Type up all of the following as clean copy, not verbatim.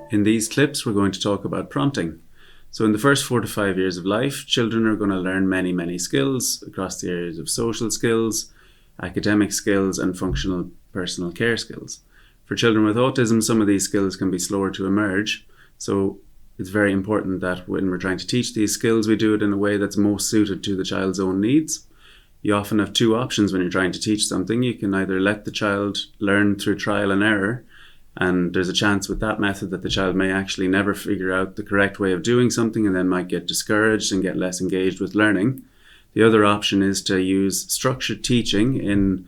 In these clips, we're going to talk about prompting. So in the first 4 to 5 years of life, children are going to learn many skills across the areas of social skills, academic skills, and functional personal care skills. For children with autism, some of these skills can be slower to emerge. So it's very important that when we're trying to teach these skills, we do it in a way that's most suited to the child's own needs. You often have two options when you're trying to teach something. You can either let the child learn through trial and error, and there's a chance with that method that the child may actually never figure out the correct way of doing something and then might get discouraged and get less engaged with learning. The other option is to use structured teaching in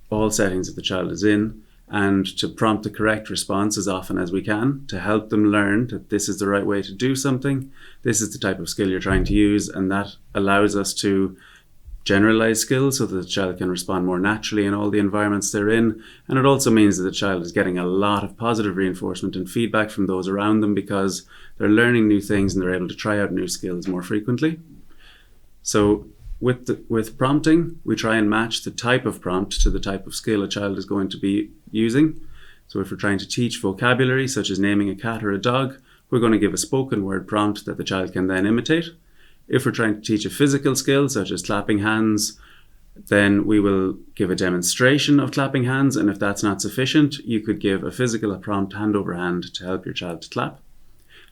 all settings that the child is in and to prompt the correct response as often as we can to help them learn that this is the right way to do something, this is the type of skill you're trying to use, and that allows us to generalize skills so that the child can respond more naturally in all the environments they're in. And it also means that the child is getting a lot of positive reinforcement and feedback from those around them because they're learning new things and they're able to try out new skills more frequently. So with prompting, we try and match the type of prompt to the type of skill a child is going to be using. So if we're trying to teach vocabulary, such as naming a cat or a dog, we're going to give a spoken word prompt that the child can then imitate. If we're trying to teach a physical skill, such as clapping hands, then we will give a demonstration of clapping hands. And if that's not sufficient, you could give a physical prompt hand over hand to help your child to clap.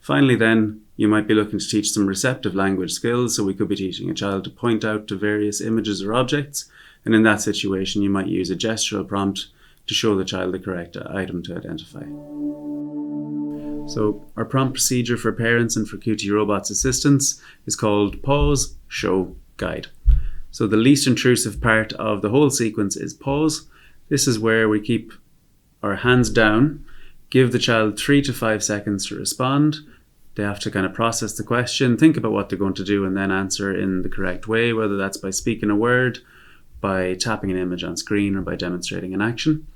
Finally, then, you might be looking to teach some receptive language skills. So we could be teaching a child to point out to various images or objects. And in that situation, you might use a gestural prompt to show the child the correct item to identify. So our prompt procedure for parents and for QTrobot's assistants is called pause, show, guide. So the least intrusive part of the whole sequence is pause. This is where we keep our hands down, give the child 3 to 5 seconds to respond. They have to kind of process the question, think about what they're going to do, and then answer in the correct way, whether that's by speaking a word, by tapping an image on screen, or by demonstrating an action.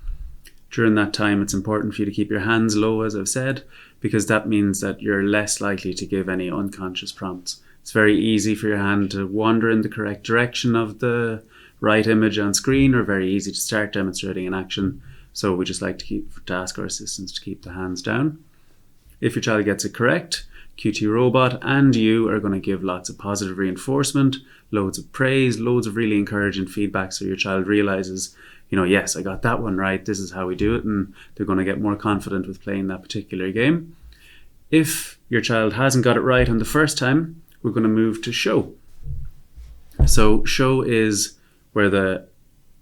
During that time, it's important for you to keep your hands low, as I've said, because that means that you're less likely to give any unconscious prompts. It's very easy for your hand to wander in the correct direction of the right image on screen, or very easy to start demonstrating an action. So we just like to ask our assistants to keep the hands down. If your child gets it correct, QTrobot and you are going to give lots of positive reinforcement, loads of praise, loads of really encouraging feedback so your child realizes, yes, I got that one right, this is how we do it, and they're going to get more confident with playing that particular game. If your child hasn't got it right on the first time, we're going to move to show. So show is where the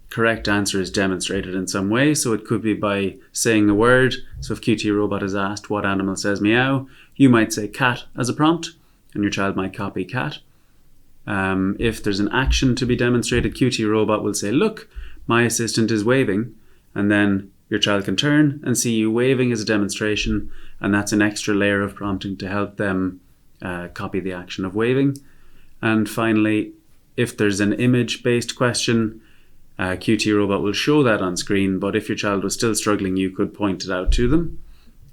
correct answer is demonstrated in some way. So it could be by saying a word. So if QTrobot is asked what animal says meow, you might say cat as a prompt, and your child might copy cat. If there's an action to be demonstrated, QTrobot will say, look, my assistant is waving, and then your child can turn and see you waving as a demonstration, and that's an extra layer of prompting to help them copy the action of waving. And finally, if there's an image-based question, QTrobot will show that on screen, but if your child was still struggling, you could point it out to them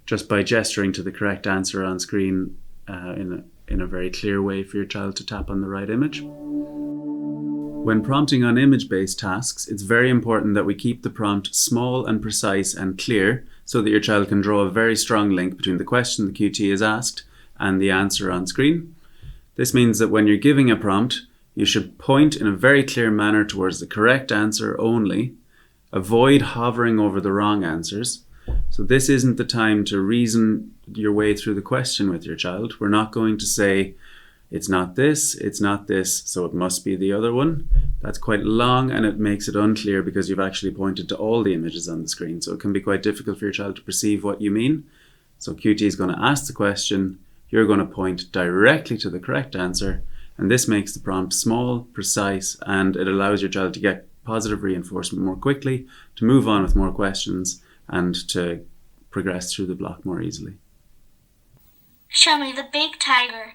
just by gesturing to the correct answer on screen in a very clear way for your child to tap on the right image. When prompting on image-based tasks, it's very important that we keep the prompt small and precise and clear so that your child can draw a very strong link between the question the QT is asked and the answer on screen. This means that when you're giving a prompt, you should point in a very clear manner towards the correct answer only. Avoid hovering over the wrong answers. So this isn't the time to reason your way through the question with your child. We're not going to say, it's not this, so it must be the other one. That's quite long and it makes it unclear because you've actually pointed to all the images on the screen. So it can be quite difficult for your child to perceive what you mean. So QT is going to ask the question, you're going to point directly to the correct answer, and this makes the prompt small, precise, and it allows your child to get positive reinforcement more quickly, to move on with more questions, and to progress through the block more easily. Show me the big tiger.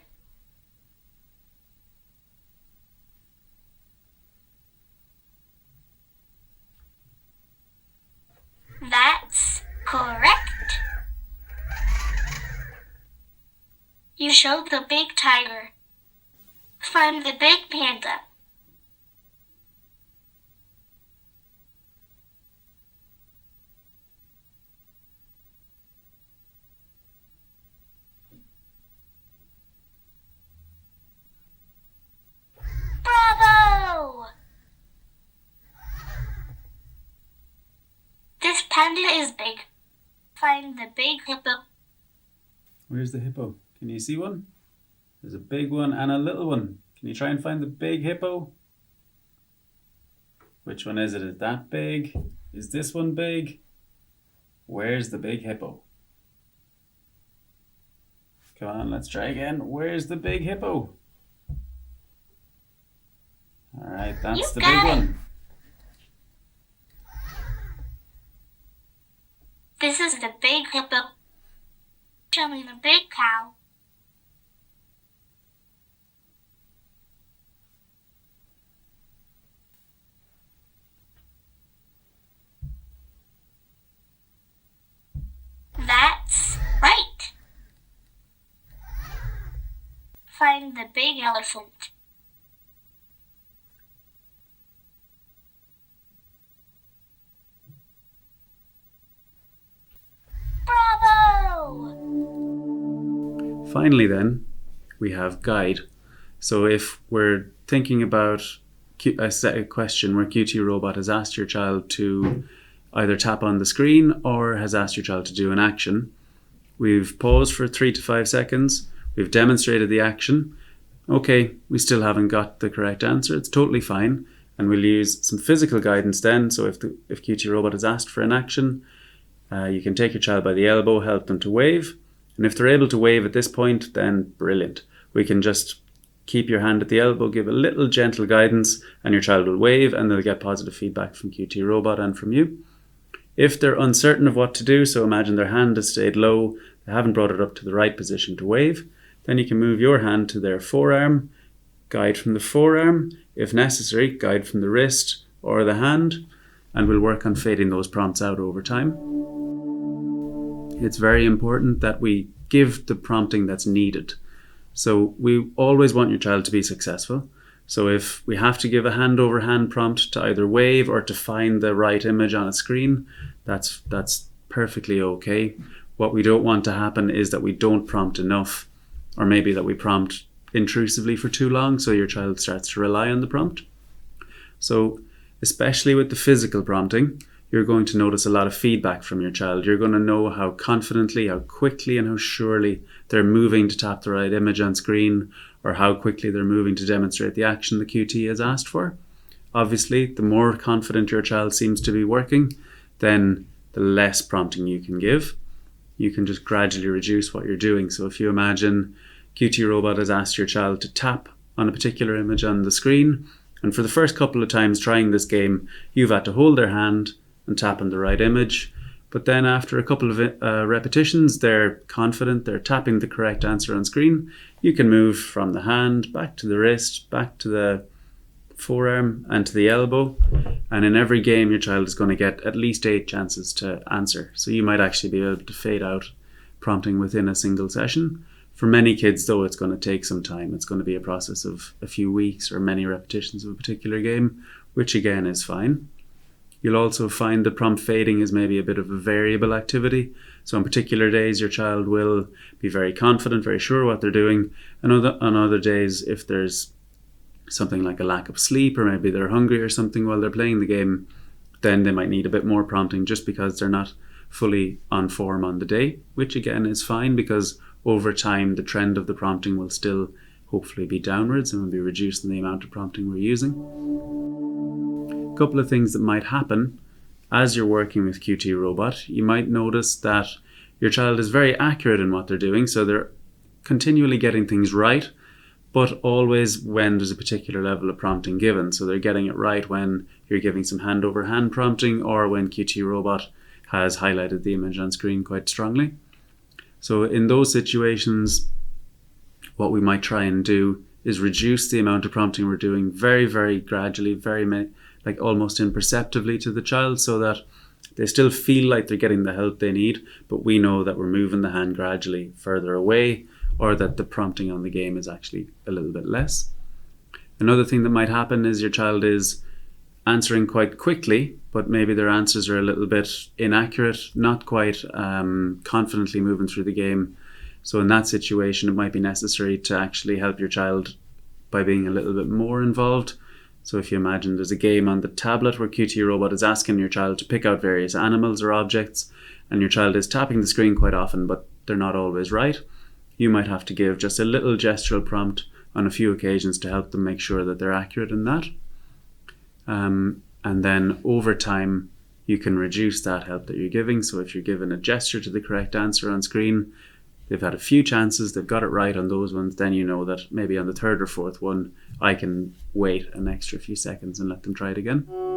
That's correct. You showed the big tiger. Find the big panda. panda is big. Find the big hippo. Where's the hippo? Can you see one? There's a big one and a little one. Can you try and find the big hippo? Which one is it? Is that big? Is this one big? Where's the big hippo? Come on, let's try again. Where's the big hippo? Alright, that's the big one. This is the big hippo. Show me the big cow. That's right. Find the big elephant. Bravo! Finally then, we have guide. So if we're thinking about a question where QTrobot has asked your child to either tap on the screen or has asked your child to do an action, we've paused for 3 to 5 seconds, we've demonstrated the action. Okay, we still haven't got the correct answer, it's totally fine, and we'll use some physical guidance then. So if QTrobot has asked for an action, you can take your child by the elbow, help them to wave, and if they're able to wave at this point, then brilliant. We can just keep your hand at the elbow, give a little gentle guidance, and your child will wave, and they'll get positive feedback from QTrobot and from you. If they're uncertain of what to do, so imagine their hand has stayed low, they haven't brought it up to the right position to wave, then you can move your hand to their forearm, guide from the forearm, if necessary, guide from the wrist or the hand, and we'll work on fading those prompts out over time. It's very important that we give the prompting that's needed. So we always want your child to be successful. So if we have to give a hand over hand prompt to either wave or to find the right image on a screen, that's perfectly okay. What we don't want to happen is that we don't prompt enough, or maybe that we prompt intrusively for too long, so your child starts to rely on the prompt. So especially with the physical prompting, you're going to notice a lot of feedback from your child. You're going to know how confidently, how quickly and how surely they're moving to tap the right image on screen, or how quickly they're moving to demonstrate the action the QT has asked for. Obviously, the more confident your child seems to be working, then the less prompting you can give. You can just gradually reduce what you're doing. So if you imagine QTrobot has asked your child to tap on a particular image on the screen, and for the first couple of times trying this game, you've had to hold their hand and tap on the right image. But then after a couple of repetitions, they're confident, they're tapping the correct answer on screen. You can move from the hand back to the wrist, back to the forearm and to the elbow. And in every game, your child is going to get at least 8 chances to answer. So you might actually be able to fade out prompting within a single session. For many kids, though, it's going to take some time. It's going to be a process of a few weeks or many repetitions of a particular game, which again is fine. You'll also find that prompt fading is maybe a bit of a variable activity. So on particular days, your child will be very confident, very sure what they're doing. And on other days, if there's something like a lack of sleep, or maybe they're hungry or something while they're playing the game, then they might need a bit more prompting just because they're not fully on form on the day, which again is fine, because over time the trend of the prompting will still hopefully be downwards and we'll be reducing the amount of prompting we're using. A couple of things that might happen as you're working with QTrobot. You might notice that your child is very accurate in what they're doing, so they're continually getting things right, but always when there's a particular level of prompting given. So they're getting it right when you're giving some hand over hand prompting, or when QTrobot has highlighted the image on screen quite strongly. So in those situations, what we might try and do is reduce the amount of prompting we're doing very, very gradually, like almost imperceptibly to the child, so that they still feel like they're getting the help they need, but we know that we're moving the hand gradually further away, or that the prompting on the game is actually a little bit less. Another thing that might happen is your child is answering quite quickly, but maybe their answers are a little bit inaccurate, not quite confidently moving through the game. So in that situation, it might be necessary to actually help your child by being a little bit more involved. So if you imagine there's a game on the tablet where QTrobot is asking your child to pick out various animals or objects, and your child is tapping the screen quite often, but they're not always right, you might have to give just a little gestural prompt on a few occasions to help them make sure that they're accurate in that. And then over time, you can reduce that help that you're giving. So if you're giving a gesture to the correct answer on screen, they've had a few chances, they've got it right on those ones, then you know that maybe on the third or fourth one, I can wait an extra few seconds and let them try it again.